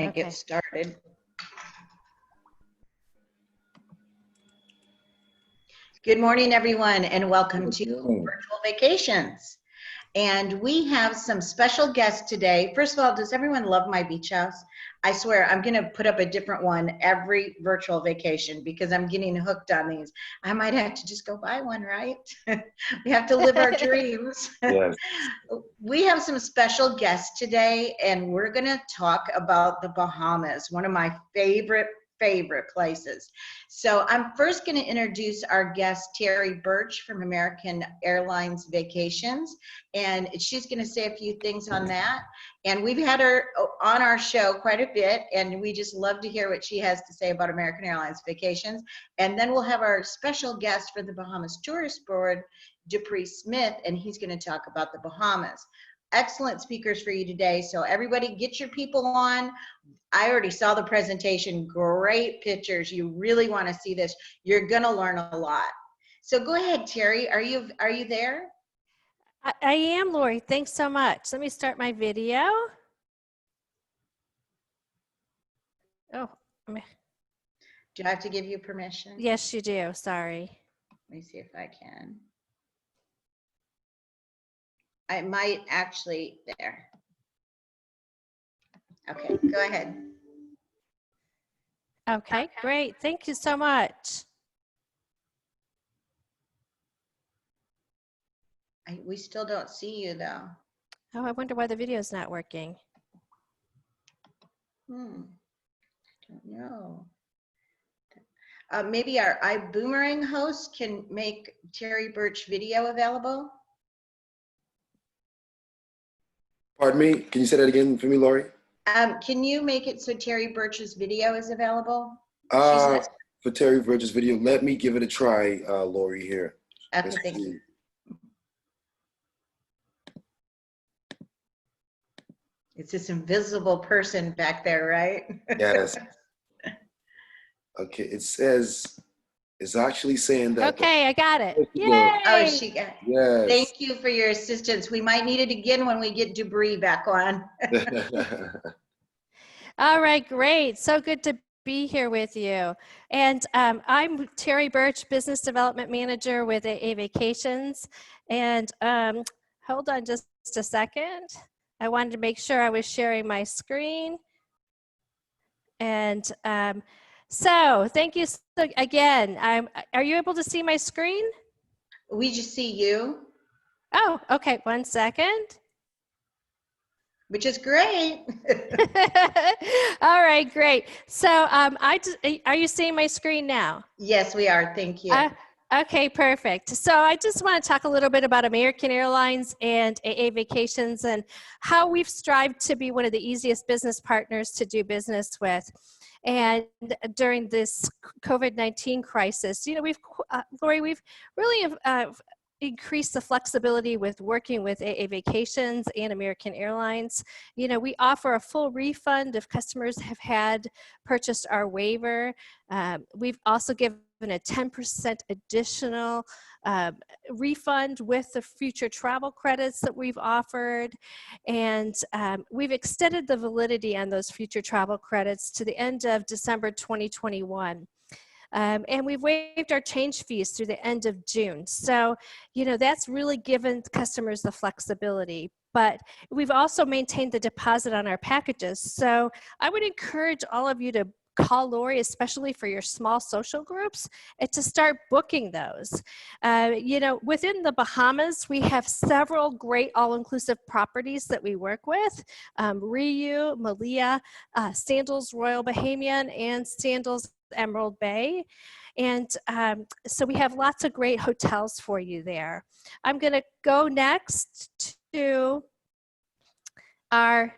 to get started. Good morning, everyone, and welcome to Virtual Vacations. And we have some special guests today. First of all, does everyone love my beach house? I swear I'm going to put up a different one every virtual vacation because I'm getting hooked on these. I might have to just go buy one, right? We have to live our dreams. Yes. We have some special guests today, and we're going to talk about the Bahamas, one of my favorite places. So I'm first going to introduce our guest, Terry Birch from American Airlines Vacations, and she's going to say a few things on that. And we've had her on our show quite a bit, and we just love to hear what she has to say about American Airlines Vacations. And then we'll have our special guest for the Bahamas Tourist Board, Dupree Smith, and he's going to talk about the Bahamas. Excellent speakers for you today. So everybody get your people on. I already saw the presentation, great pictures. You really want to see this. You're going to learn a lot. So go ahead, Terry. Are you there? I am, Lori. Thanks so much. Let me start my video. Oh, Do I have to give you permission? yes, you do. Sorry. Let me see if I can. I might actually, there. Okay, go ahead. Okay, great. Thank you so much. We still don't see you though. Oh, I wonder why the video is not working. I don't know. Maybe our Ibüümerang host can make Terry Birch video available. Pardon me, can you say that again for me, Lori? Can you make it so Terry Birch's video is available? For Terry Birch's video, let me give it a try, Lori, here. Okay, thank you. It's this invisible person back there, right? Yes. Okay, it says, it's actually saying that. Okay, I got it. Yay! Oh, she got it. Yes. Thank you for your assistance. We might need it again when we get Dupree back on. All right, great. So good to be here with you. And I'm Terry Birch, Business Development Manager with AA Vacations. And hold on just a second. I wanted to make sure I was sharing my screen. And so thank you again. Are you able to see my screen? We just see you. Oh, okay, 1 second. Which is great. All right, great. So are you seeing my screen now? Yes, we are. Thank you. Okay, perfect. So I just want to talk a little bit about American Airlines and AA Vacations and how we've strived to be one of the easiest business partners to do business with. And during this COVID-19 crisis, you know, Lori, we've really increase the flexibility with working with AA Vacations and American Airlines. You know, we offer a full refund if customers have purchased our waiver. We've also given a 10% additional refund with the future travel credits that we've offered. And we've extended the validity on those future travel credits to the end of December 2021. And we've waived our change fees through the end of June. So, you know, that's really given customers the flexibility. But we've also maintained the deposit on our packages. So I would encourage all of you to call Lori, especially for your small social groups, and to start booking those. You know, within the Bahamas, we have several great all-inclusive properties that we work with. Riu, Malia, Sandals Royal Bahamian, and Sandals Emerald Bay. And so we have lots of great hotels for you there. I'm going to go next to our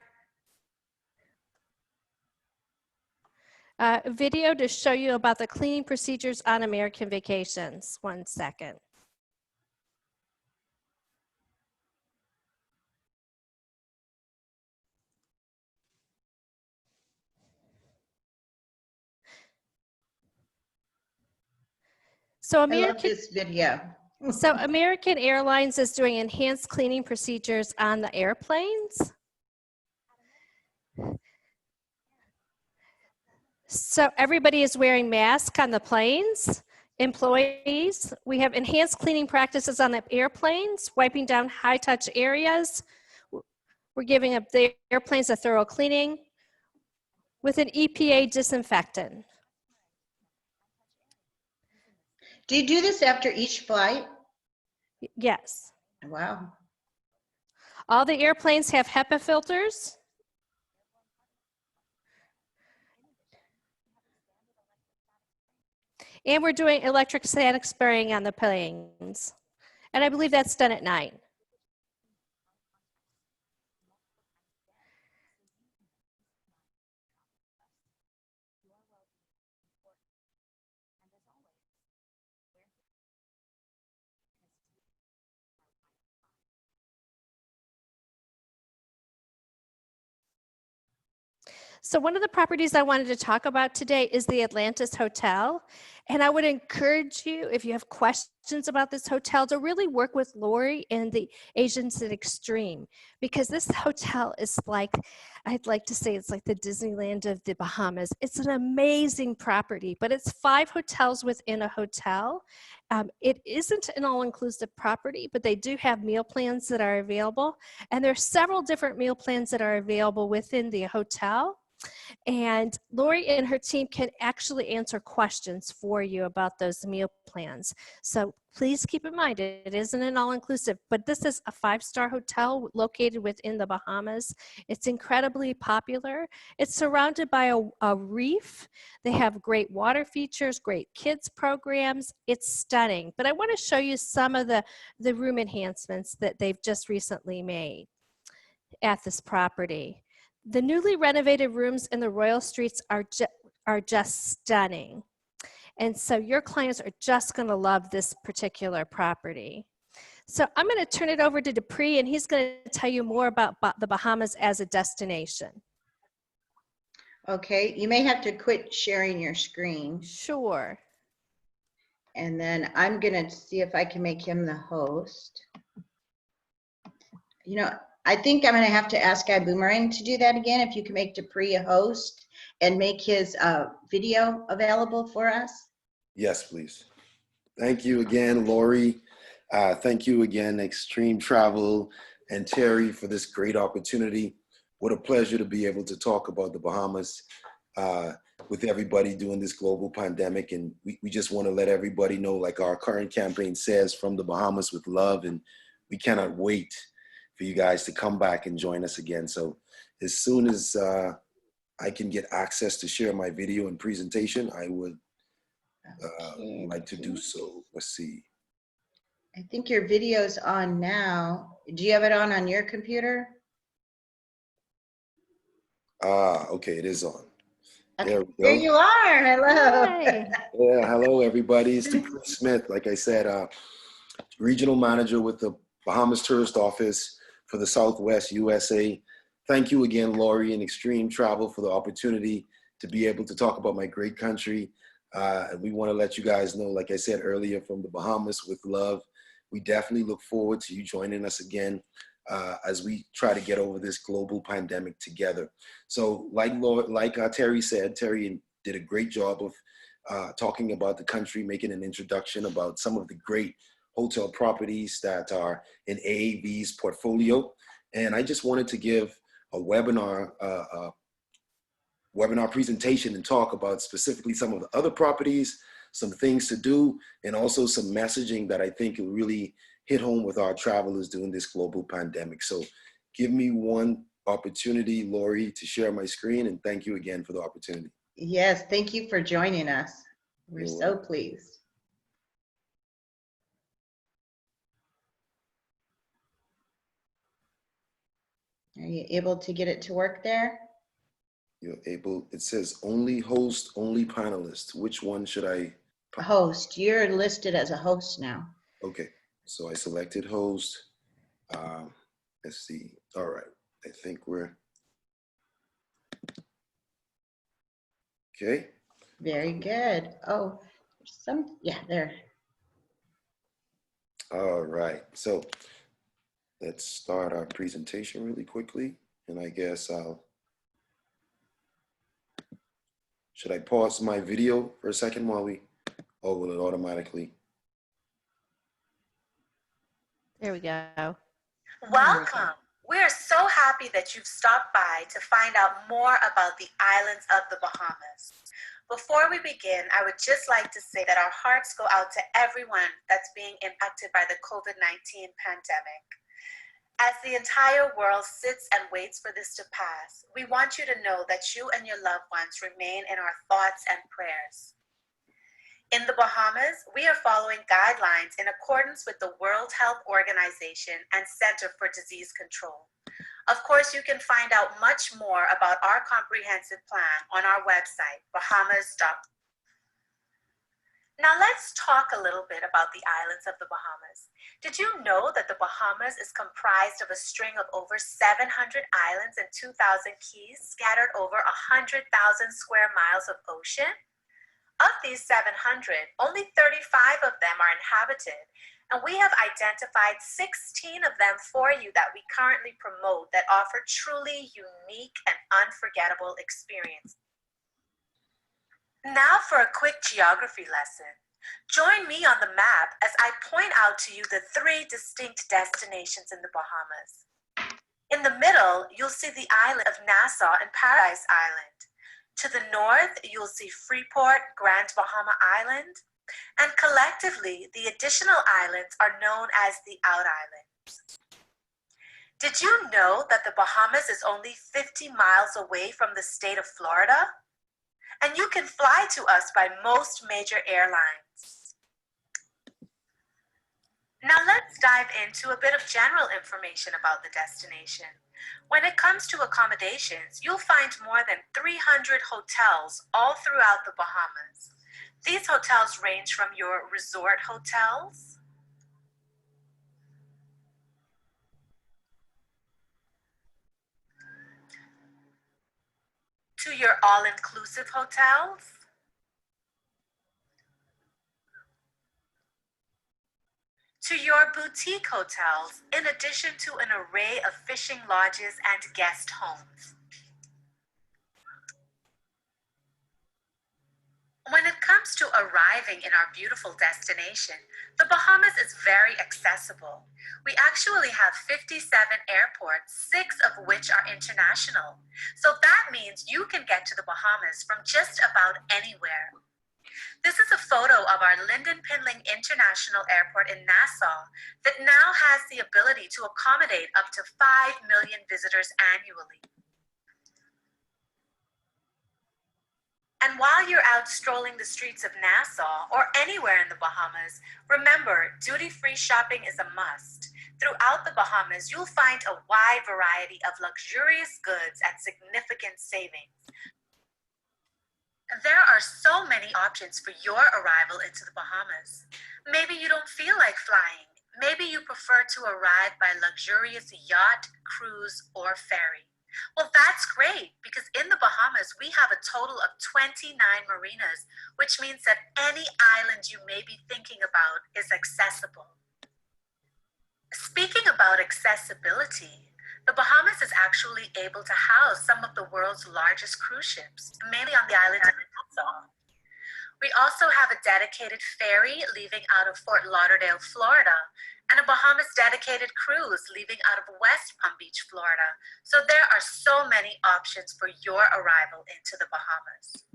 video to show you about the cleaning procedures on American Vacations. 1 second. So I love this video. So American Airlines is doing enhanced cleaning procedures on the airplanes. So everybody is wearing masks on the planes. Employees, we have enhanced cleaning practices on the airplanes, wiping down high-touch areas. We're giving up the airplanes a thorough cleaning with an EPA disinfectant. Do you do this after each flight? Yes. Wow. All the airplanes have HEPA filters. And we're doing electric static spraying on the planes. And I believe that's done at night. So one of the properties I wanted to talk about today is the Atlantis Hotel. And I would encourage you, if you have questions about this hotel, to really work with Lori and the agents at Extreme, because this hotel is like, I'd like to say it's like the Disneyland of the Bahamas. It's an amazing property, but it's 5 hotels within a hotel. It isn't an all-inclusive property, but they do have meal plans that are available. And there are several different meal plans that are available within the hotel. And Lori and her team can actually answer questions for you about those meal plans. So please keep in mind, it isn't an all-inclusive, but this is a 5-star hotel located within the Bahamas. It's incredibly popular. It's surrounded by a reef. They have great water features, great kids programs. It's stunning. But I want to show you some of the room enhancements that they've just recently made at this property. The newly renovated rooms in the Royal Suites are just stunning. And so your clients are just going to love this particular property. So I'm going to turn it over to Dupree, and he's going to tell you more about the Bahamas as a destination. Okay, you may have to quit sharing your screen. Sure. And then I'm going to see if I can make him the host. You know, I think I'm going to have to ask Ibüümerang to do that again. If you can make Dupree a host and make his video available for us. Yes, please. Thank you again, Lori. Thank you again, Extreme Travel and Terry, for this great opportunity. What a pleasure to be able to talk about the Bahamas with everybody during this global pandemic. And we just want to let everybody know, like our current campaign says, from the Bahamas with love. And we cannot wait for you guys to come back and join us again. So as soon as I can get access to share my video and presentation, I would like to do so. Let's see. I think your video's on now. Do you have it on your computer? Okay, it is on. Okay. There we go. There you are. Hello. Hi. Yeah, hello everybody. It's Dupree Smith, like I said, regional manager with the Bahamas Tourist Office for the Southwest USA. Thank you again, Lori and Extreme Travel, for the opportunity to be able to talk about my great country. And we want to let you guys know, like I said earlier, from the Bahamas with love. We definitely look forward to you joining us again as we try to get over this global pandemic together. So like Terry said, Terry did a great job of talking about the country, making an introduction about some of the great hotel properties that are in AAV's portfolio. And I just wanted to give a webinar presentation and talk about specifically some of the other properties, some things to do, and also some messaging that I think will really hit home with our travelers during this global pandemic. So give me one opportunity, Lori, to share my screen, and thank you again for the opportunity. Yes, thank you for joining us. We're so pleased. Are you able to get it to work there? You're able, it says only host, only panelist. Which one should I? Host, you're listed as a host now. Okay, so I selected host. Let's see. All right, I think we're okay. Very good. Oh, yeah, there. All right, so let's start our presentation really quickly, and I guess I'll Should I pause my video for a second while or will it automatically? There we go. Welcome. We're so happy that you've stopped by to find out more about the islands of the Bahamas. Before we begin, I would just like to say that our hearts go out to everyone that's being impacted by the COVID-19 pandemic. As the entire world sits and waits for this to pass, we want you to know that you and your loved ones remain in our thoughts and prayers. In the Bahamas, we are following guidelines in accordance with the World Health Organization and Center for Disease Control. Of course, you can find out much more about our comprehensive plan on our website, bahamas.com. Now let's talk a little bit about the islands of the Bahamas. Did you know that the Bahamas is comprised of a string of over 700 islands and 2,000 keys scattered over 100,000 square miles of ocean? Of these 700, only 35 of them are inhabited, and we have identified 16 of them for you that we currently promote that offer truly unique and unforgettable experiences. Now for a quick geography lesson. Join me on the map as I point out to you the 3 distinct destinations in the Bahamas. In the middle, you'll see the island of Nassau and Paradise Island. To the north, you'll see Freeport, Grand Bahama Island, and collectively, the additional islands are known as the Out Islands. Did you know that the Bahamas is only 50 miles away from the state of Florida? And you can fly to us by most major airlines. Now let's dive into a bit of general information about the destination. When it comes to accommodations, you'll find more than 300 hotels all throughout the Bahamas. These hotels range from your resort hotels to your all-inclusive hotels, to your boutique hotels, in addition to an array of fishing lodges and guest homes. When it comes to arriving in our beautiful destination, the Bahamas is very accessible. We actually have 57 airports, 6 of which are international. So that means you can get to the Bahamas from just about anywhere. This is a photo of our Lynden Pindling International Airport in Nassau that now has the ability to accommodate up to 5 million visitors annually. And while you're out strolling the streets of Nassau or anywhere in the Bahamas, remember, duty-free shopping is a must. Throughout the Bahamas, you'll find a wide variety of luxurious goods at significant savings. There are so many options for your arrival into the Bahamas. Maybe you don't feel like flying. Maybe you prefer to arrive by luxurious yacht, cruise, or ferry. Well, that's great, because in the Bahamas, we have a total of 29 marinas, which means that any island you may be thinking about is accessible. Speaking about accessibility, the Bahamas is actually able to house some of the world's largest cruise ships, mainly on the island of Nassau. We also have a dedicated ferry leaving out of Fort Lauderdale, Florida, and a Bahamas dedicated cruise leaving out of West Palm Beach, Florida. So there are so many options for your arrival into the Bahamas.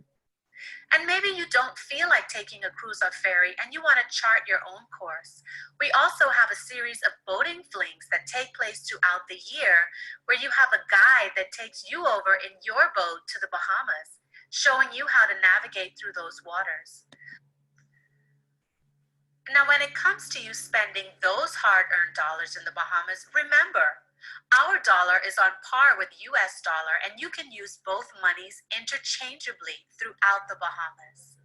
And maybe you don't feel like taking a cruise or ferry and you want to chart your own course. We also have a series of boating flings that take place throughout the year where you have a guide that takes you over in your boat to the Bahamas, showing you how to navigate through those waters. Now, when it comes to you spending those hard-earned dollars in the Bahamas, remember, our dollar is on par with US dollar, and you can use both monies interchangeably throughout the Bahamas.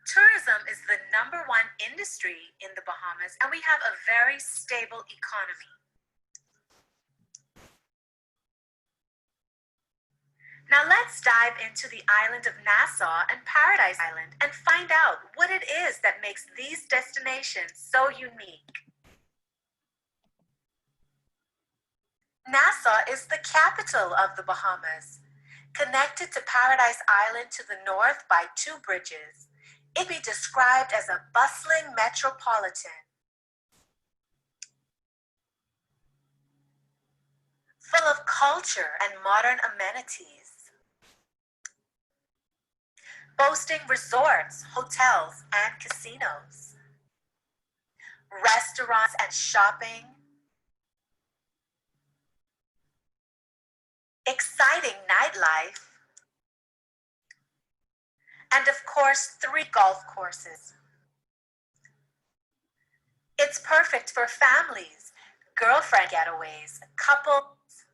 Tourism is the #1 industry in the Bahamas, and we have a very stable economy. Now let's dive into the island of Nassau and Paradise Island and find out what it is that makes these destinations so unique. Nassau is the capital of the Bahamas. Connected to Paradise Island to the north by 2 bridges, it be described as a bustling metropolitan, full of culture and modern amenities, boasting resorts, hotels, and casinos, restaurants and shopping, exciting nightlife, and of course, 3 golf courses. It's perfect for families, girlfriend getaways, couples,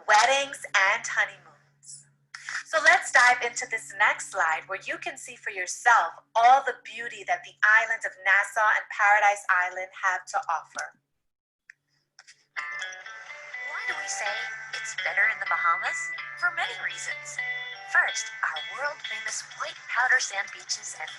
weddings, and honeymoons. So let's dive into this next slide where you can see for yourself all the beauty that the islands of Nassau and Paradise Island have to offer. Why do we say it's better in the Bahamas? For many reasons. First, our world-famous white powder sand beaches and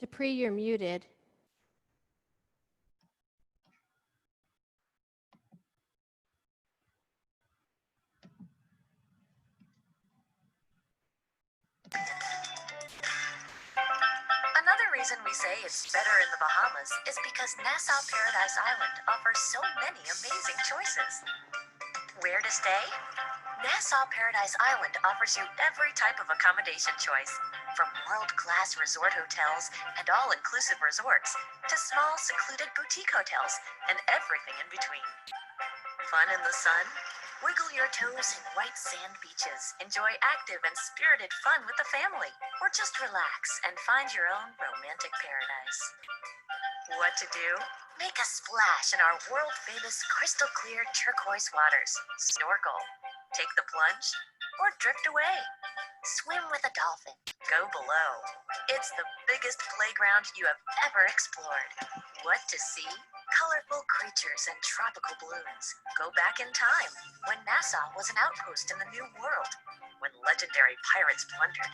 Dupree, you're muted. Another reason we say it's better in the Bahamas is because Nassau Paradise Island offers so many amazing choices. Where to stay? Nassau Paradise Island offers you every type of accommodation choice, from world-class resort hotels and all-inclusive resorts to small, secluded boutique hotels and everything in between. Fun in the sun? Wiggle your toes in white sand beaches, enjoy active and spirited fun with the family, or just relax and find your own romantic paradise. What to do? Make a splash in our world-famous crystal-clear turquoise waters, snorkel, take the plunge, or drift away. Swim with a dolphin. Go below. It's the biggest playground you have ever explored. What to see? Colorful creatures and tropical blooms. Go back in time, when Nassau was an outpost in the New World, when legendary pirates plundered.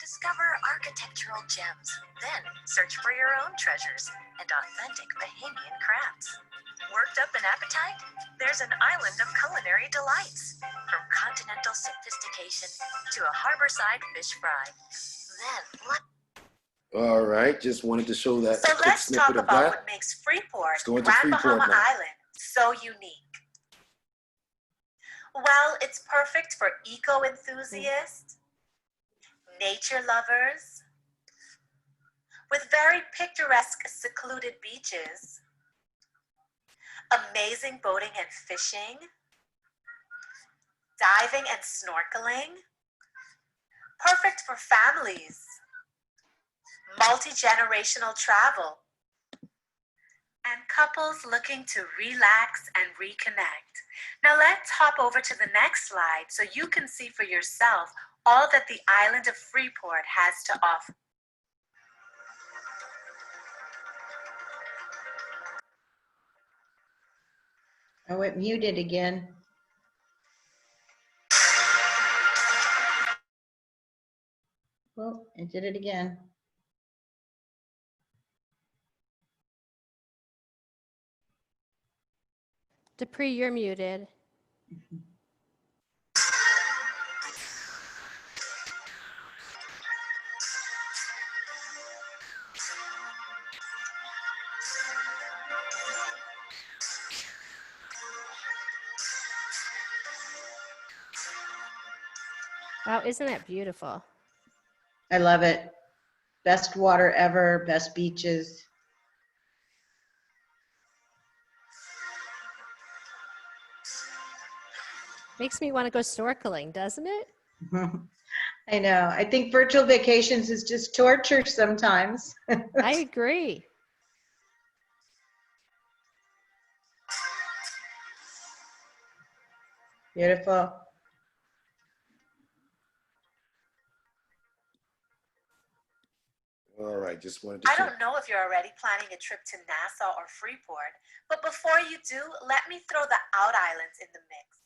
Discover architectural gems, then search for your own treasures and authentic Bahamian crafts. Worked up an appetite? There's an island of culinary delights, from continental sophistication to a harborside fish fry. Then what? All right, just wanted to show that So quick let's snippet talk of about that. what makes Freeport, Let's go into Grand Freeport Bahama now. Island, so unique. Well, it's perfect for eco-enthusiasts, nature lovers, with very picturesque secluded beaches, amazing boating and fishing, diving and snorkeling, perfect for families, multi-generational travel, and couples looking to relax and reconnect. Now let's hop over to the next slide so you can see for yourself all that the island of Freeport has to offer. Oh, it muted again. Oh, it did it again. Dupree, you're muted. Wow, isn't that beautiful? I love it. Best water ever, best beaches. Makes me want to go snorkeling, doesn't it? I know. I think virtual vacations is just torture sometimes. I agree. Beautiful. All right, just wanted to I share. don't know if you're already planning a trip to Nassau or Freeport, but before you do, let me throw the Out Islands in the mix.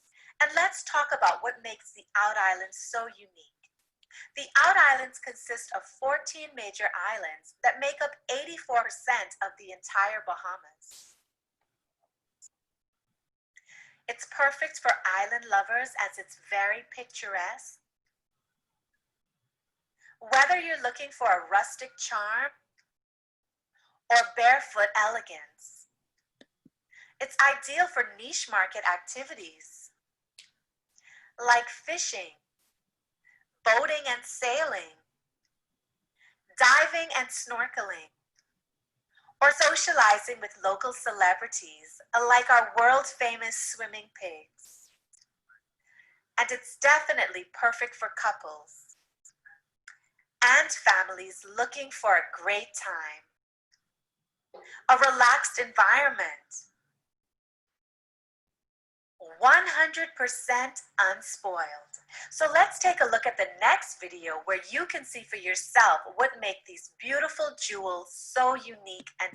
And let's talk about what makes the Out Islands so unique. The Out Islands consist of 14 major islands that make up 84% of the entire Bahamas. It's perfect for island lovers as it's very picturesque. Whether you're looking for a rustic charm or barefoot elegance, it's ideal for niche market activities like fishing, boating and sailing, diving and snorkeling, or socializing with local celebrities like our world-famous swimming pigs. And it's definitely perfect for couples and families looking for a great time, a relaxed environment, 100% unspoiled. So let's take a look at the next video where you can see for yourself what makes these beautiful jewels so unique and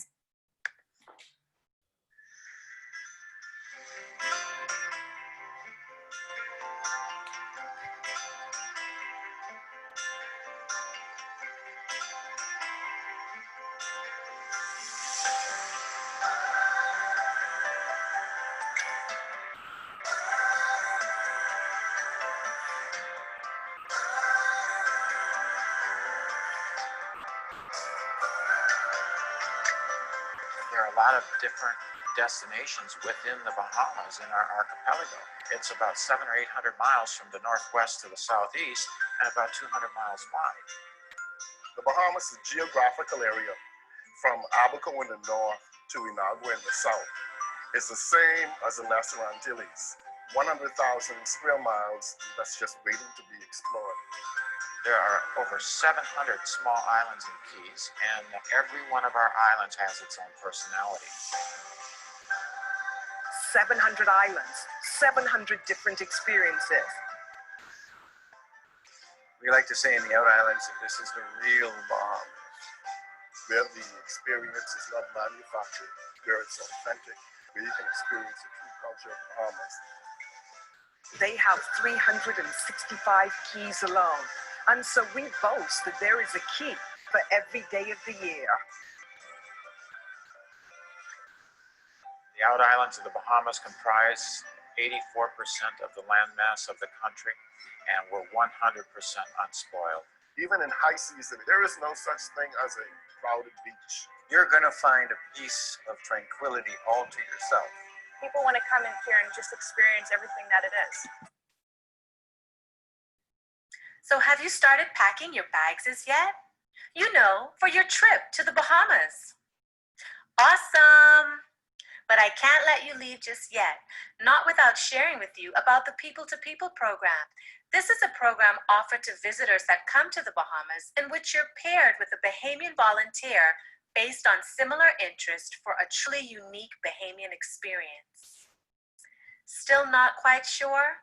there are a lot of different destinations within the Bahamas in our archipelago. It's about 700 or 800 miles from the northwest to the southeast and about 200 miles wide. The Bahamas is a geographical area from Abaco in the north to Inagua in the south. It's the same as the Nassau Antilles, 100,000 square miles that's just waiting to be explored. There are over 700 small islands and keys, and every one of our islands has its own personality. 700 islands, 700 different experiences. We like to say in the Out Islands that this is the real Bahamas, where the experience is not manufactured, where it's authentic, where you can experience the true culture of the Bahamas. They have 365 keys alone. And so we boast that there is a key for every day of the year. The Out Islands of the Bahamas comprise 84% of the landmass of the country, and we're 100% unspoiled. Even in high season, there is no such thing as a crowded beach. you're going to find a piece of tranquility all to yourself. People want to come in here and just experience everything that it is. So have you started packing your bags as yet? You know, for your trip to the Bahamas. Awesome! But I can't let you leave just yet, not without sharing with you about the People to People program. This is a program offered to visitors that come to the Bahamas in which you're paired with a Bahamian volunteer based on similar interest for a truly unique Bahamian experience. Still not quite sure?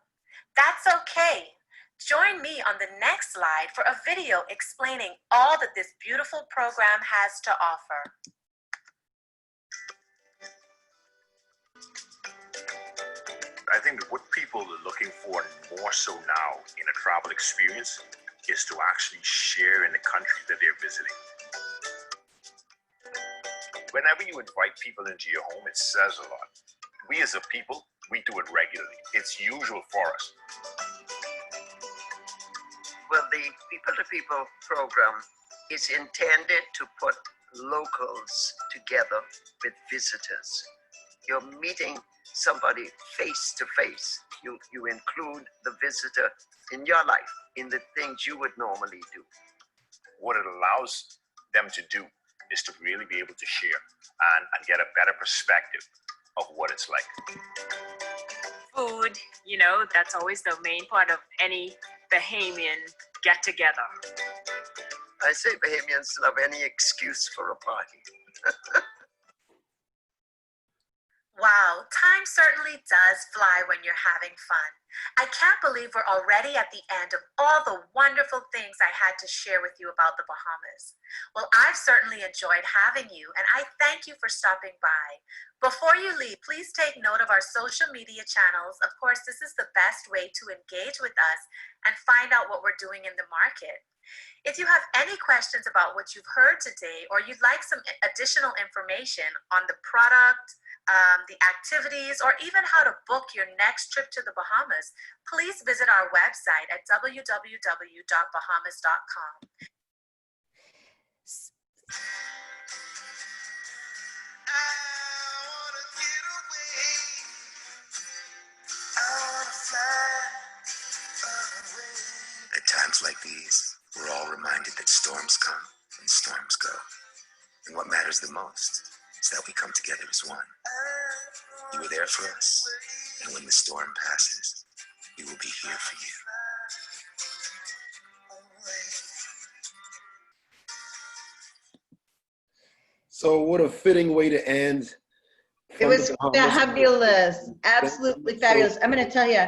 That's okay. Join me on the next slide for a video explaining all that this beautiful program has to offer. I think that what people are looking for more so now in a travel experience is to actually share in the country that they're visiting. Whenever you invite people into your home, it says a lot. We as a people, we do it regularly. It's usual for us. Well, the People-to-People program is intended to put locals together with visitors. You're meeting somebody face to face. You include the visitor in your life, in the things you would normally do. What it allows them to do is to really be able to share and get a better perspective of what it's like. Food, you know, that's always the main part of any Bahamian get-together. I say Bahamians love any excuse for a party. Wow, time certainly does fly when you're having fun. I can't believe we're already at the end of all the wonderful things I had to share with you about the Bahamas. Well, I've certainly enjoyed having you, and I thank you for stopping by. Before you leave, please take note of our social media channels. Of course, this is the best way to engage with us and find out what we're doing in the market. If you have any questions about what you've heard today, or you'd like some additional information on the product, the activities, or even how to book your next trip to the Bahamas, please visit our website at www.bahamas.com. At times like these, we're all reminded that storms come and storms go. And what matters the most is that we come together as one. You were there for us, and when the storm passes, we will be here for you. So what a fitting way to end. It was fabulous, absolutely fabulous. I'm going to tell you,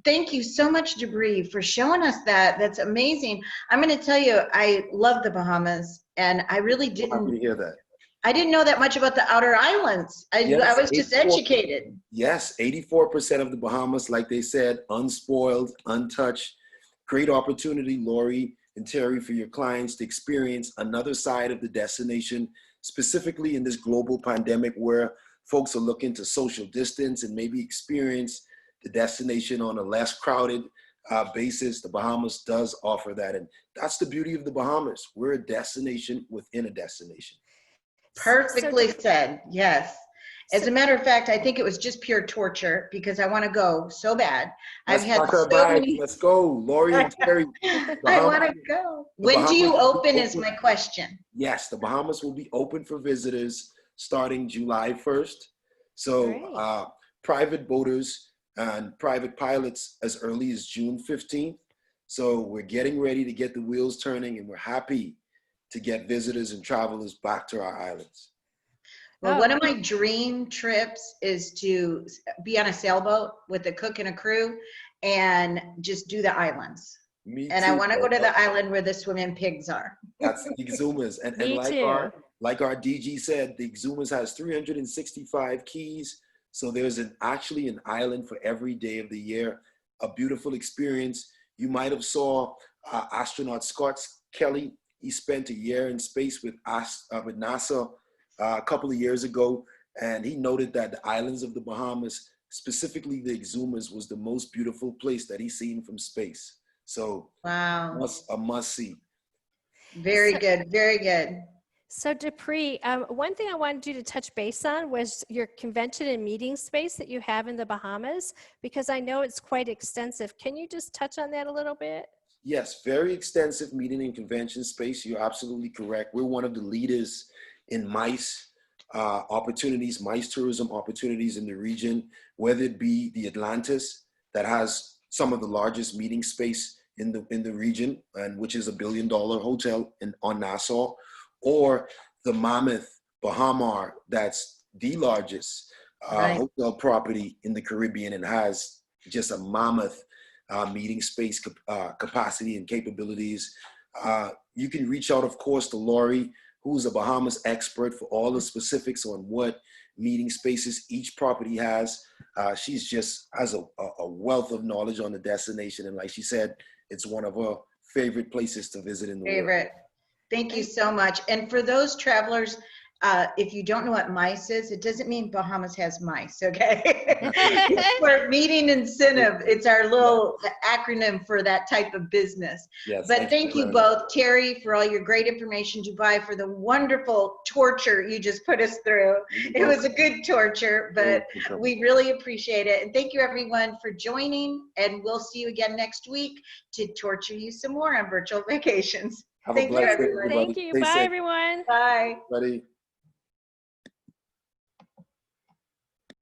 thank you so much, Debris, for showing us that. That's amazing. I'm going to tell you, I love the Bahamas, and I really didn't. Happy to hear that. I didn't know that much about the outer islands. I was just educated. Yes, 84% of the Bahamas, like they said, unspoiled, untouched. Great opportunity, Lori and Terry, for your clients to experience another side of the destination, specifically in this global pandemic where folks are looking to social distance and maybe experience the destination on a less crowded basis. The Bahamas does offer that. And that's the beauty of the Bahamas. We're a destination within a destination. Perfectly said, yes. As a matter of fact, I think it was just pure torture because I want to go so bad. Let's go, Lori and Terry. I want to go. When do you open is my question. Yes, the Bahamas will be open for visitors starting July 1st. So private boaters and private pilots as early as June 15th. So we're getting ready to get the wheels turning, and we're happy to get visitors and travelers back to our islands. Well, one of my dream trips is to be on a sailboat with a cook and a crew and just do the islands. Me and too, I want to go to the island where the swimming pigs are. That's the Exumas. And like our DG said, the Exumas has 365 keys. So there's actually an island for every day of the year. A beautiful experience. You might have saw astronaut Scott Kelly. He spent a year in space with NASA a couple of years ago, and he noted that the islands of the Bahamas, specifically the Exumas, was the most beautiful place that he's seen from space. So, wow, a must see. Very good, very good. So Dupree, one thing I wanted you to touch base on was your convention and meeting space that you have in the Bahamas, because I know it's quite extensive. Can you just touch on that a little bit? Yes, very extensive meeting and convention space. You're absolutely correct. We're one of the leaders in MICE opportunities, MICE tourism opportunities in the region, whether it be the Atlantis that has some of the largest meeting space in the region, and which is $1 billion hotel on Nassau, or the Mammoth Bahamar, that's the largest hotel property in the Caribbean and has just a mammoth meeting space capacity and capabilities. You can reach out, of course, to Lori, who's a Bahamas expert for all the specifics on what meeting spaces each property has. She's just has a wealth of knowledge on the destination. And like she said, it's one of her favorite places to visit in the world. Thank you so much. And for those travelers, if you don't know what MICE is, it doesn't mean Bahamas has mice, okay? It's for meeting incentive. It's our little acronym for that type of business. Yes, but thank you both, Terry, for all your great information, Dubai, for the wonderful torture you just put us through. It was a good torture, but we really appreciate it. And thank you, everyone, for joining. And we'll see you again next week to torture you some more on virtual vacations. Have a blessed day, everybody. Thank you. Bye, everyone. Bye. Buddy.